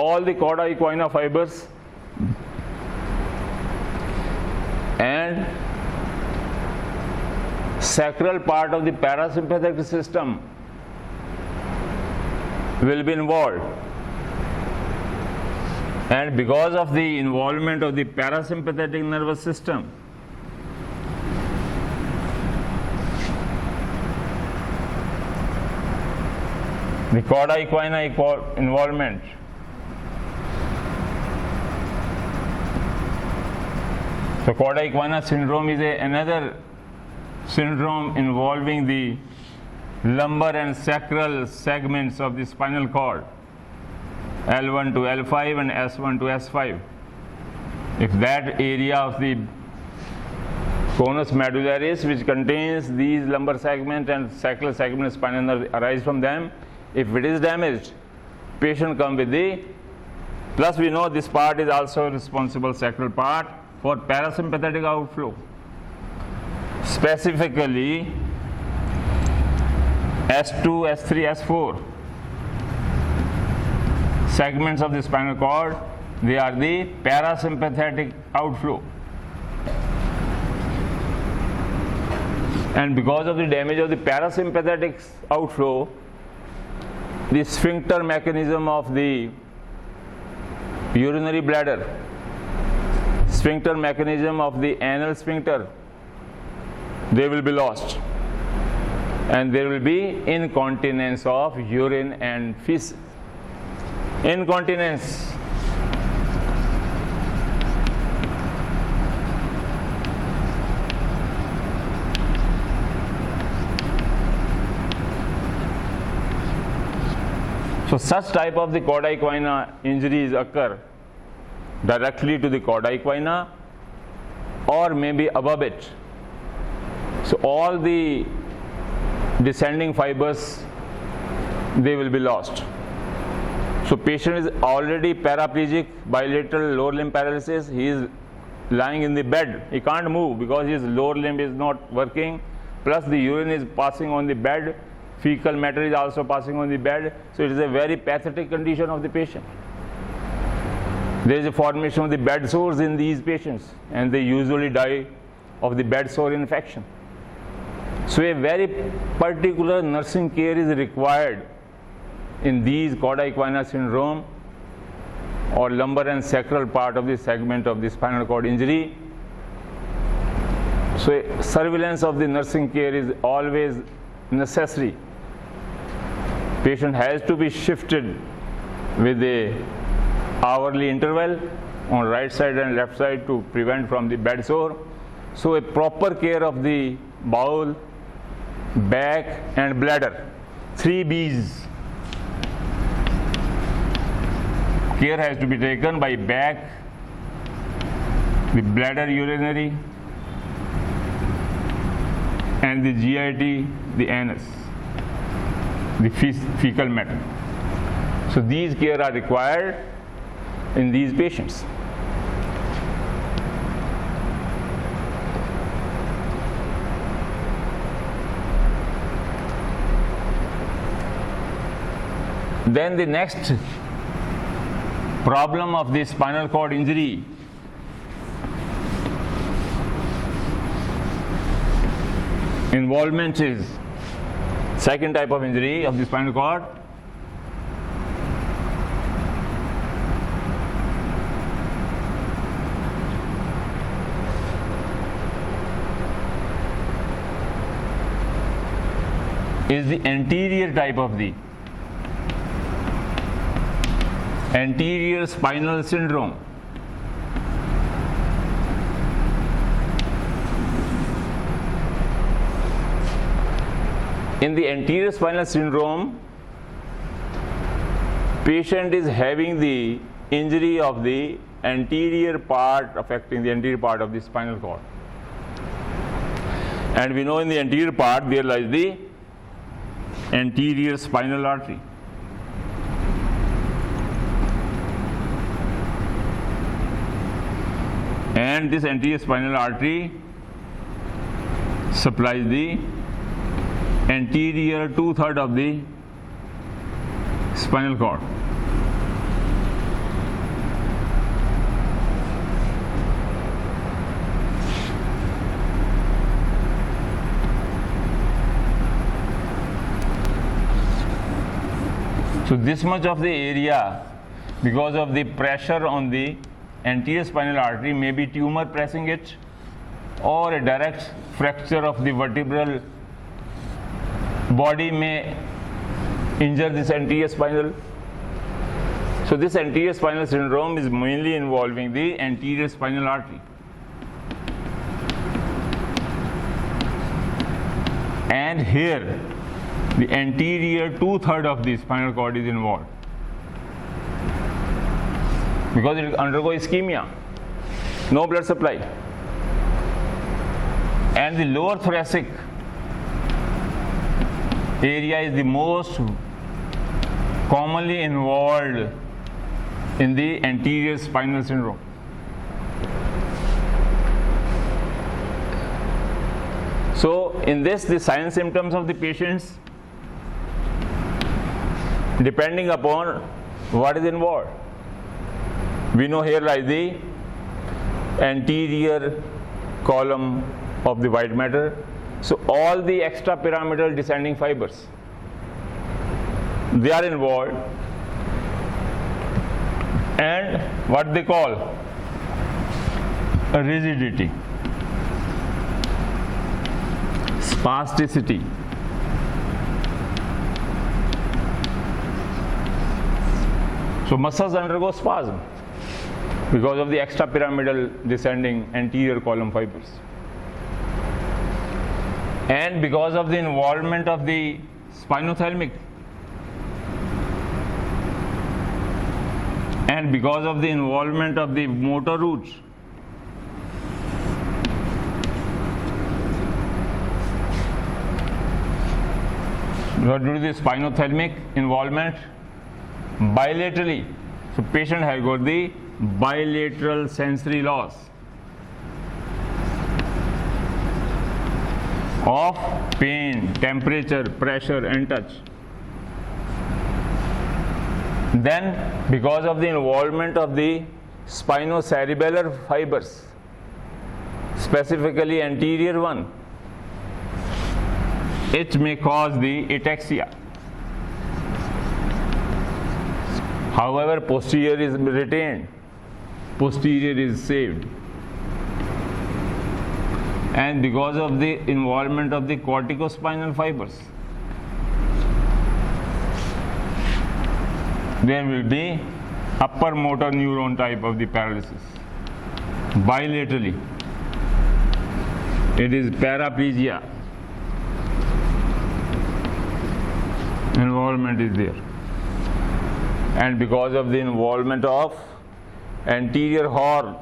all the Caudaiquana fibers and sacral part of the parasympathetic system will be involved. And because of the involvement of the parasympathetic nervous system, the Caudaiquana involvement so Caudaiquana syndrome is another syndrome involving the lumbar and sacral segments of the spinal cord, L1 to L5 and S1 to S5. If that area of the conus medullaris, which contains these lumbar segment and sacral segment spinal nerve arise from them, if it is damaged, patient come with the, plus we know this part is also responsible, sacral part, for parasympathetic outflow. Specifically S2, S3, S4 segments of the spinal cord, they are the parasympathetic outflow. And because of the damage of the parasympathetic outflow, the sphincter mechanism of the urinary bladder, sphincter mechanism of the anal sphincter, they will be lost, and there will be incontinence of urine and feces. Incontinence. So such type of the Caudaiquana injuries occur directly to the Caudaiquana or maybe above it. So all the descending fibers, they will be lost. So patient is already paraplegic, bilateral lower limb paralysis. He is lying in the bed. He can't move because his lower limb is not working. Plus the urine is passing on the bed. Fecal matter is also passing on the bed. So it is a very pathetic condition of the patient. There is a formation of the bed sores in these patients, and they usually die of the bed sore infection. So a very particular nursing care is required in these Caudaiquana syndrome or lumbar and sacral part of the segment of the spinal cord injury. So surveillance of the nursing care is always necessary. Patient has to be shifted with a hourly interval on right side and left side to prevent from the bed sore. So a proper care of the bowel, back and bladder, 3 B's. Care has to be taken by back, the bladder urinary, and the GIT, the anus, the fecal matter. So these care are required in these patients. Then the next problem of the spinal cord injury involvement is second type of injury of the spinal cord. Is the anterior type of the anterior spinal syndrome. In the anterior spinal syndrome, patient is having the injury of the anterior part, affecting the anterior part of the spinal cord. And we know in the anterior part there lies the anterior spinal artery. And this anterior spinal artery supplies the anterior 2/3 of the spinal cord. So this much of the area, because of the pressure on the anterior spinal artery, may be tumor pressing it, or a direct fracture of the vertebral body may injure this anterior spinal. So this anterior spinal syndrome is mainly involving the anterior spinal artery. And here the anterior 2/3 of the spinal cord is involved, because it undergoes ischemia, no blood supply. And the lower thoracic area is the most commonly involved in the anterior spinal syndrome. So in this, the sign symptoms of the patients, depending upon what is involved. We know here lies the anterior column of the white matter. So all the extrapyramidal descending fibers, they are involved, and what they call a rigidity, spasticity. So muscles undergo spasm because of the extrapyramidal descending anterior column fibers. And because of the involvement of the spinothelmic, and because of the involvement of the motor roots, due to the spinothelmic involvement, bilaterally, so patient has got the bilateral sensory loss of pain, temperature, pressure and touch. Then because of the involvement of the spinocerebellar fibers, specifically anterior one, it may cause the ataxia. However, posterior is retained, posterior is saved. And because of the involvement of the corticospinal fibers, there will be upper motor neuron type of the paralysis. Bilaterally, it is paraplegia. Involvement is there. And because of the involvement of anterior horn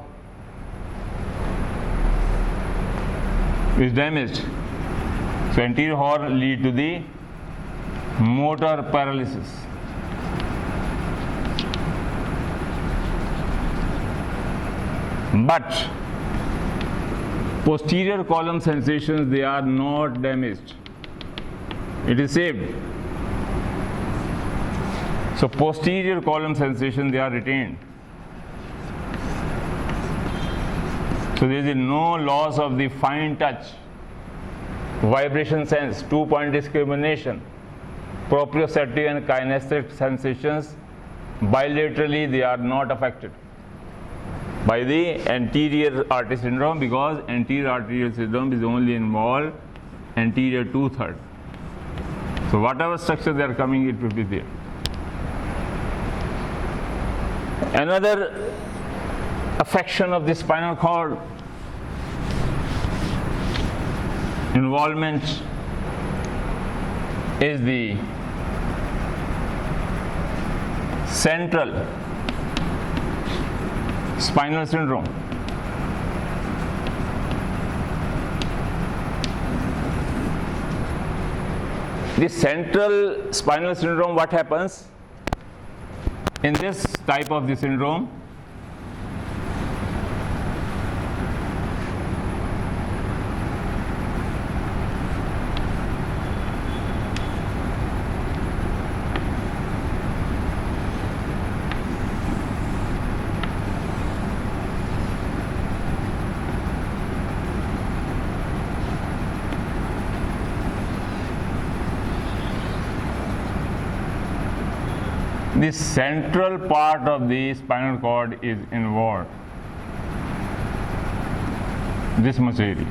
is damaged, so anterior horn lead to the motor paralysis. But posterior column sensations, they are not damaged, it is saved. So posterior column sensation, they are retained. So there is no loss of the fine touch, vibration sense, 2-point discrimination, proprioceptive and kinesthetic sensations. Bilaterally they are not affected by the anterior artery syndrome, because anterior arterial syndrome is only involved anterior 2/3. So whatever structure they are coming, it will be there. Another affection of the spinal cord involvement is the central spinal syndrome. The central spinal syndrome, what happens in this type of the syndrome? the central part of the spinal cord is involved. This much area.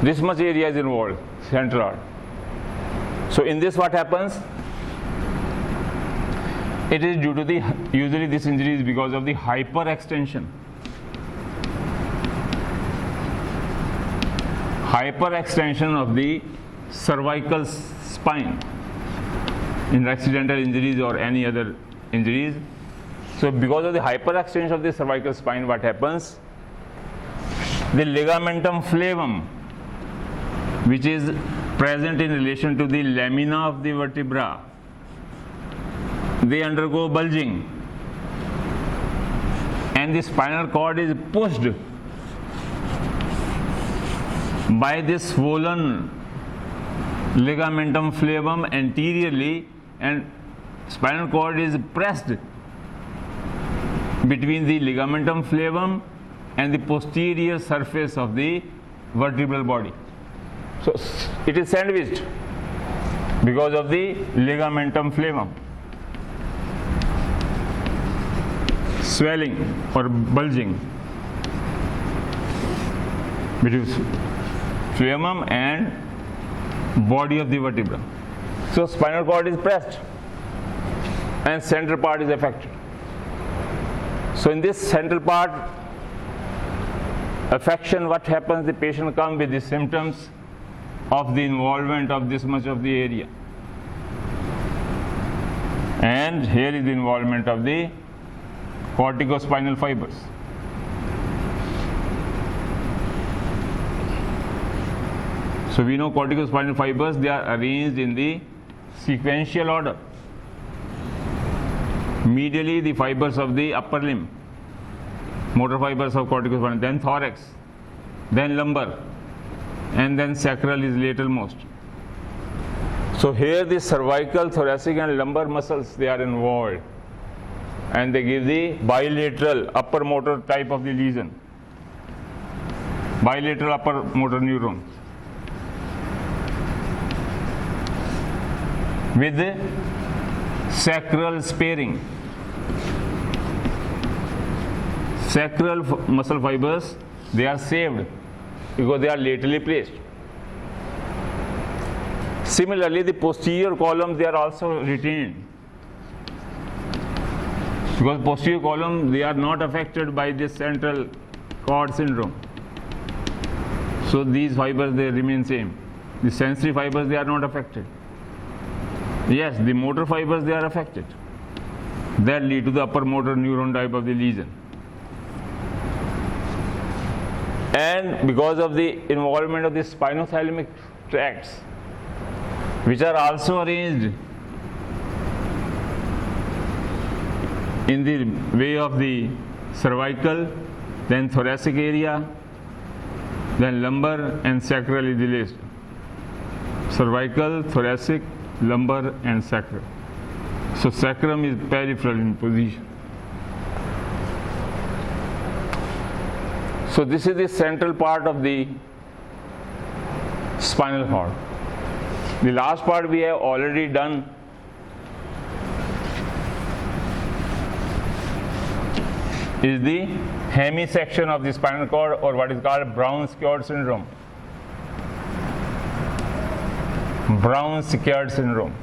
This much area is involved, central. So in this what happens? It is due to the, usually this injury is because of the hyperextension. Hyperextension of the cervical spine in accidental injuries or any other injuries. So because of the hyperextension of the cervical spine, what happens? The ligamentum flavum, which is present in relation to the lamina of the vertebra, they undergo bulging, and the spinal cord is pushed by this swollen ligamentum flavum anteriorly, and spinal cord is pressed between the ligamentum flavum and the posterior surface of the vertebral body. So it is sandwiched because of the ligamentum flavum. Swelling or bulging between flavum and body of the vertebra. So spinal cord is pressed and central part is affected. So in this central part affection, what happens? The patient comes with the symptoms of the involvement of this much of the area, and here is the involvement of the corticospinal fibers. So we know corticospinal fibers, they are arranged in the sequential order. Medially the fibers of the upper limb, motor fibers of corticospinal, then thorax, then lumbar, and then sacral is lateralmost. So here the cervical, thoracic and lumbar muscles, they are involved, and they give the bilateral upper motor type of the lesion, bilateral upper motor neuron with the sacral sparing. Sacral muscle fibers, they are saved because they are laterally placed. Similarly, the posterior columns, they are also retained because posterior column, they are not affected by this central cord syndrome. So these fibers, they remain same. The sensory fibers, they are not affected. Yes, the motor fibers, they are affected. That lead to the upper motor neuron type of the lesion. And because of the involvement of the spinothelmic tracts, which are also arranged in the way of the cervical, then thoracic area, then lumbar and sacral is the list. Cervical, thoracic, lumbar and sacral. So sacrum is peripheral in position. So this is the central part of the spinal cord. The last part we have already done. Is the hemisection of the spinal cord, or what is called Brown-Sequard syndrome. Brown-Sequard syndrome,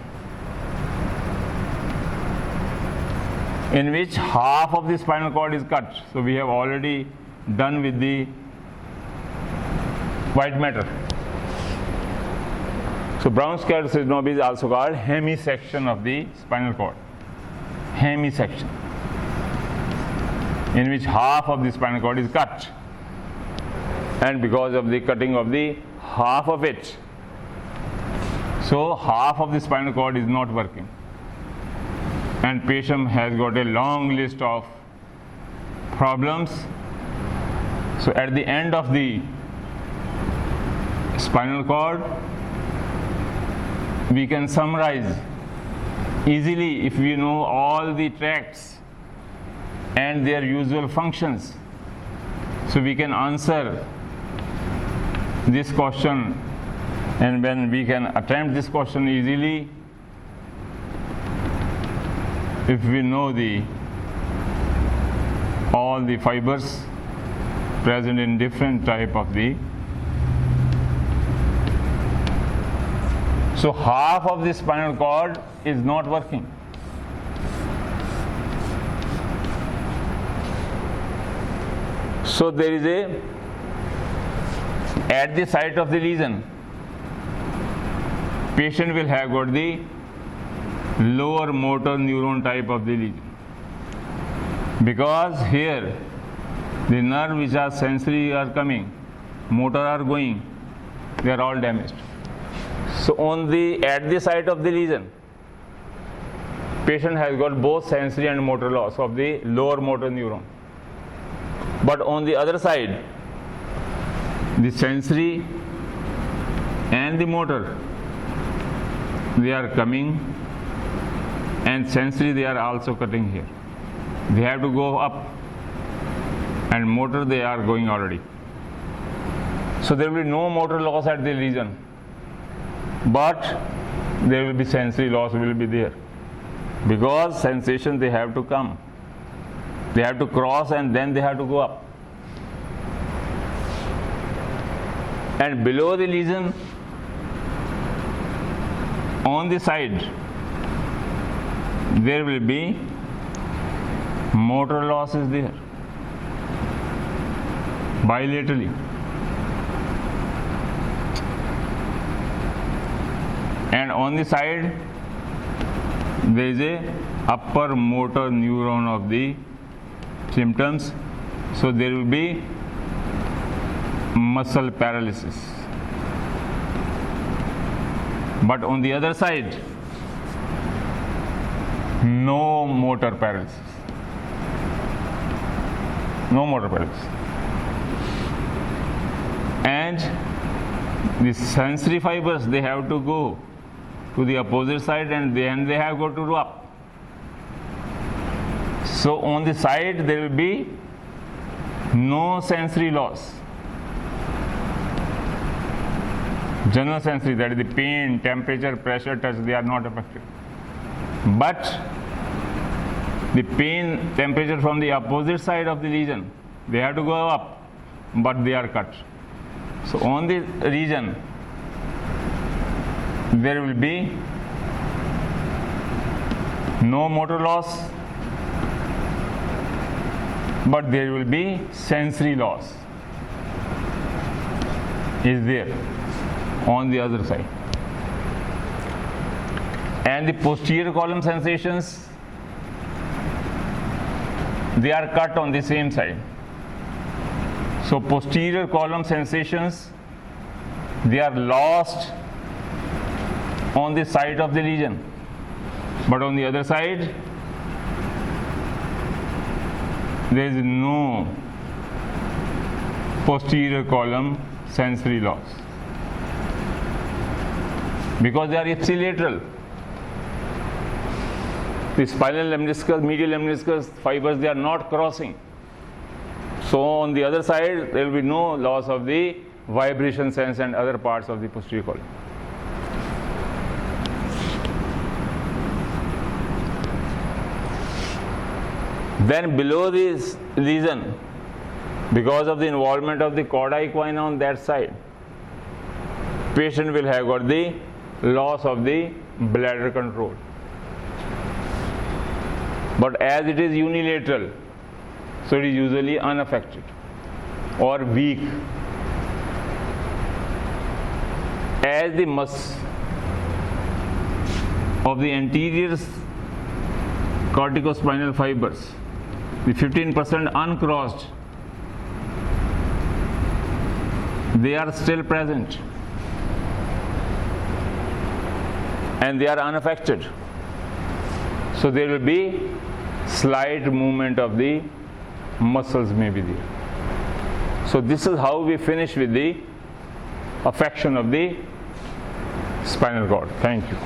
in which half of the spinal cord is cut. So we have already done with the white matter. So Brown-Sequard syndrome is also called hemisection of the spinal cord. Hemisection, in which half of the spinal cord is cut, and because of the cutting of the half of it, so half of the spinal cord is not working, and patient has got a long list of problems. So at the end of the spinal cord, we can summarize easily if we know all the tracts and their usual functions. So we can answer this question And when we can attempt this question easily, if we know all the fibers present in different type of the, so half of the spinal cord is not working. So there is at the site of the lesion, patient will have got the lower motor neuron type of the lesion, because here the nerve which are sensory are coming, motor are going, they are all damaged. So at the site of the lesion, patient has got both sensory and motor loss of the lower motor neuron. But on the other side, the sensory and the motor, they are coming, and sensory they are also cutting here. They have to go up, and motor they are going already. So there will be no motor loss at the lesion, but there will be sensory loss will be there, because sensation they have to come. They have to cross and then they have to go up. And below the lesion, on the side, there will be motor loss is there bilaterally. And on the side, there is a upper motor neuron of the symptoms, so there will be muscle paralysis. But on the other side, no motor paralysis. No motor paralysis. And the sensory fibers, they have to go to the opposite side, and then they have got to go up. So on the side there will be no sensory loss. General sensory, that is the pain, temperature, pressure, touch, they are not affected. But the pain, temperature from the opposite side of the lesion, they have to go up, but they are cut. So on the region, there will be no motor loss, but there will be sensory loss is there on the other side. And the posterior column sensations, they are cut on the same side. So posterior column sensations, they are lost on the site of the lesion, but on the other side there is no posterior column sensory loss, because they are ipsilateral. The spinal lemniscus, medial lemniscus fibers, they are not crossing. So on the other side, there will be no loss of the vibration sense and other parts of the posterior column. Then below this lesion, because of the involvement of the caudaiquana on that side, patient will have got the loss of the bladder control. But as it is unilateral, so it is usually unaffected or weak. As the muscle of the anterior corticospinal fibers, the 15% uncrossed, they are still present and they are unaffected. So there will be slight movement of the muscles may be there. So this is how we finish with the affection of the spinal cord. Thank you.